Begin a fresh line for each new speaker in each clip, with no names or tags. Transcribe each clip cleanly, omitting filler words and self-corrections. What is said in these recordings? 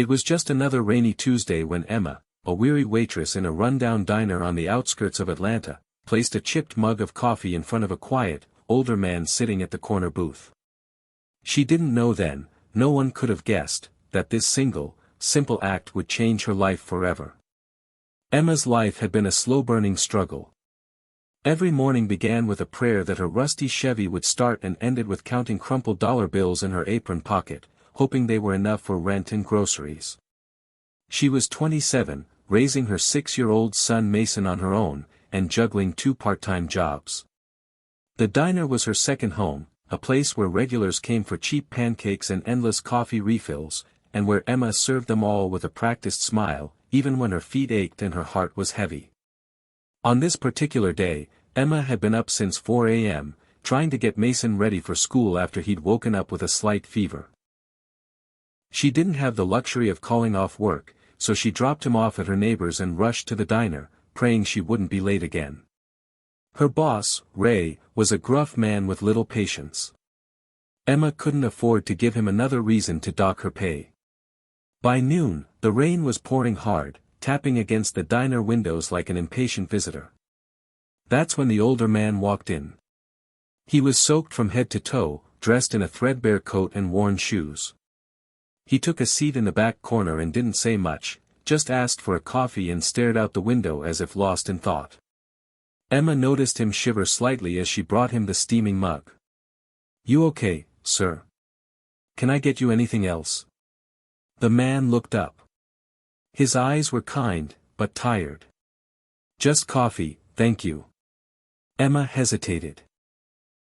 It was just another rainy Tuesday when Emma, a weary waitress in a rundown diner on the outskirts of Atlanta, placed a chipped mug of coffee in front of a quiet, older man sitting at the corner booth. She didn't know then, no one could have guessed, that this simple act would change her life forever. Emma's life had been a slow-burning struggle. Every morning began with a prayer that her rusty Chevy would start and ended with counting crumpled dollar bills in her apron pocket, hoping they were enough for rent and groceries. She was 27, raising her 6-year-old son Mason on her own, and juggling 2 part-time jobs. The diner was her second home, a place where regulars came for cheap pancakes and endless coffee refills, and where Emma served them all with a practiced smile, even when her feet ached and her heart was heavy. On this particular day, Emma had been up since 4 a.m., trying to get Mason ready for school after he'd woken up with a slight fever. She didn't have the luxury of calling off work, so she dropped him off at her neighbor's and rushed to the diner, praying she wouldn't be late again. Her boss, Ray, was a gruff man with little patience. Emma couldn't afford to give him another reason to dock her pay. By noon, the rain was pouring hard, tapping against the diner windows like an impatient visitor. That's when the older man walked in. He was soaked from head to toe, dressed in a threadbare coat and worn shoes. He took a seat in the back corner and didn't say much, just asked for a coffee and stared out the window as if lost in thought. Emma noticed him shiver slightly as she brought him the steaming mug. "You okay, sir? Can I get you anything else?" The man looked up. His eyes were kind, but tired. "Just coffee, thank you." Emma hesitated.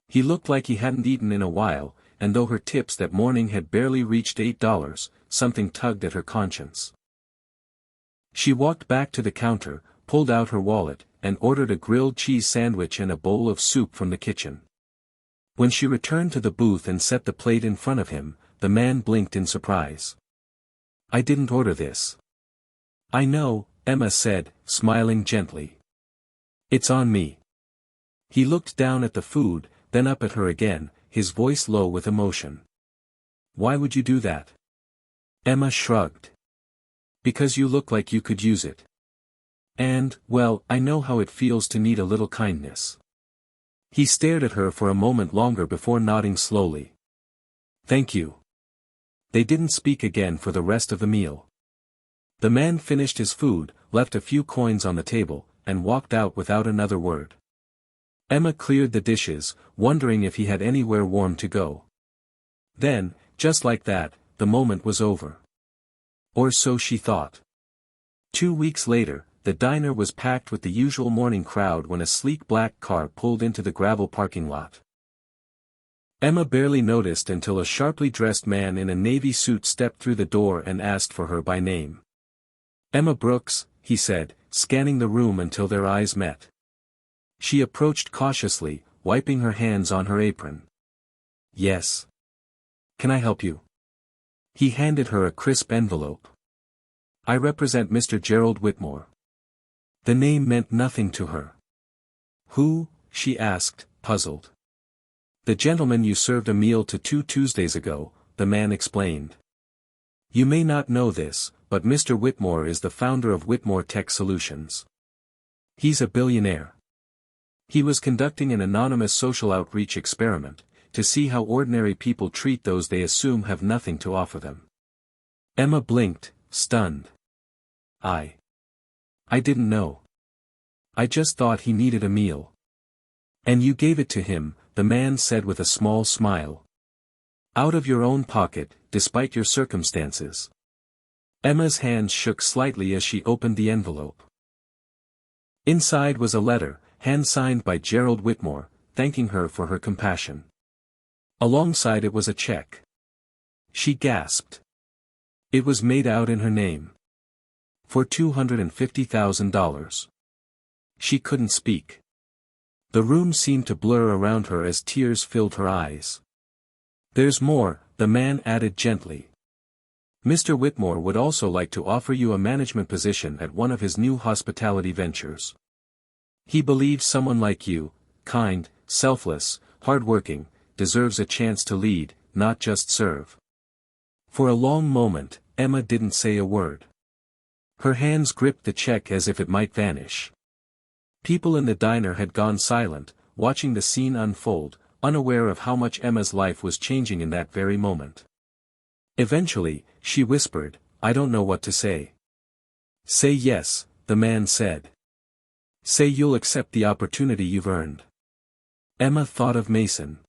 He looked like he hadn't eaten in a while, and though her tips that morning had barely reached $8, something tugged at her conscience. She walked back to the counter, pulled out her wallet, and ordered a grilled cheese sandwich and a bowl of soup from the kitchen. When she returned to the booth and set the plate in front of him, the man blinked in surprise. "I didn't order this." "I know," Emma said, smiling gently. "It's on me." He looked down at the food, then up at her again, his voice low with emotion. "Why would you do that?" Emma shrugged. "Because you look like you could use it. And, well, I know how it feels to need a little kindness." He stared at her for a moment longer before nodding slowly. "Thank you." They didn't speak again for the rest of the meal. The man finished his food, left a few coins on the table, and walked out without another word. Emma cleared the dishes, wondering if he had anywhere warm to go. Then, just like that, the moment was over. Or so she thought. 2 weeks later, the diner was packed with the usual morning crowd when a sleek black car pulled into the gravel parking lot. Emma barely noticed until a sharply dressed man in a navy suit stepped through the door and asked for her by name. "Emma Brooks," he said, scanning the room until their eyes met. She approached cautiously, wiping her hands on her apron. "Yes. Can I help you?" He handed her a crisp envelope. "I represent Mr. Gerald Whitmore." The name meant nothing to her. "Who?" she asked, puzzled. "The gentleman you served a meal to 2 Tuesdays ago," the man explained. "You may not know this, but Mr. Whitmore is the founder of Whitmore Tech Solutions. He's a billionaire. He was conducting an anonymous social outreach experiment, to see how ordinary people treat those they assume have nothing to offer them." Emma blinked, stunned. I didn't know. I just thought he needed a meal." "And you gave it to him," the man said with a small smile. "Out of your own pocket, despite your circumstances." Emma's hands shook slightly as she opened the envelope. Inside was a letter, hand-signed by Gerald Whitmore, thanking her for her compassion. Alongside it was a check. She gasped. It was made out in her name. For $250,000. She couldn't speak. The room seemed to blur around her as tears filled her eyes. "There's more," the man added gently. "Mr. Whitmore would also like to offer you a management position at one of his new hospitality ventures. He believes someone like you, kind, selfless, hardworking, deserves a chance to lead, not just serve." For a long moment, Emma didn't say a word. Her hands gripped the check as if it might vanish. People in the diner had gone silent, watching the scene unfold, unaware of how much Emma's life was changing in that very moment. Eventually, she whispered, "I don't know what to say." "Say yes," the man said. "Say you'll accept the opportunity you've earned." Emma thought of Mason.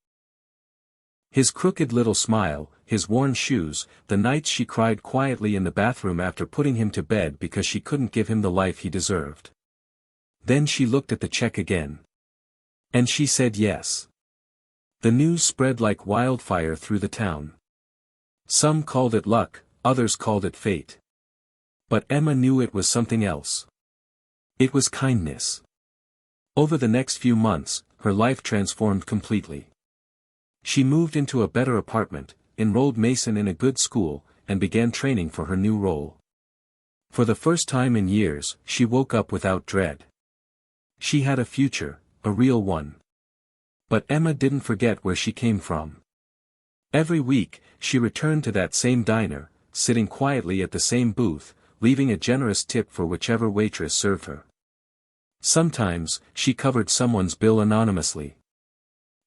His crooked little smile, his worn shoes, the nights she cried quietly in the bathroom after putting him to bed because she couldn't give him the life he deserved. Then she looked at the check again. And she said yes. The news spread like wildfire through the town. Some called it luck, others called it fate. But Emma knew it was something else. It was kindness. Over the next few months, her life transformed completely. She moved into a better apartment, enrolled Mason in a good school, and began training for her new role. For the first time in years, she woke up without dread. She had a future, a real one. But Emma didn't forget where she came from. Every week, she returned to that same diner, sitting quietly at the same booth, leaving a generous tip for whichever waitress served her. Sometimes, she covered someone's bill anonymously.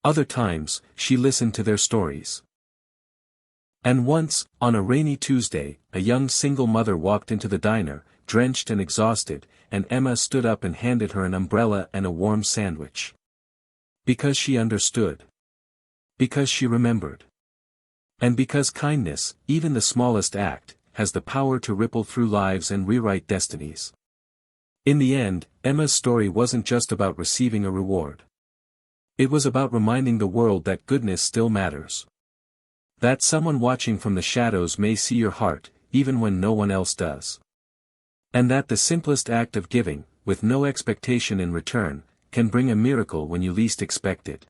Other times, she listened to their stories. And once, on a rainy Tuesday, a young single mother walked into the diner, drenched and exhausted, and Emma stood up and handed her an umbrella and a warm sandwich. Because she understood. Because she remembered. And because kindness, even the smallest act, has the power to ripple through lives and rewrite destinies. In the end, Emma's story wasn't just about receiving a reward. It was about reminding the world that goodness still matters. That someone watching from the shadows may see your heart, even when no one else does. And that the simplest act of giving, with no expectation in return, can bring a miracle when you least expect it.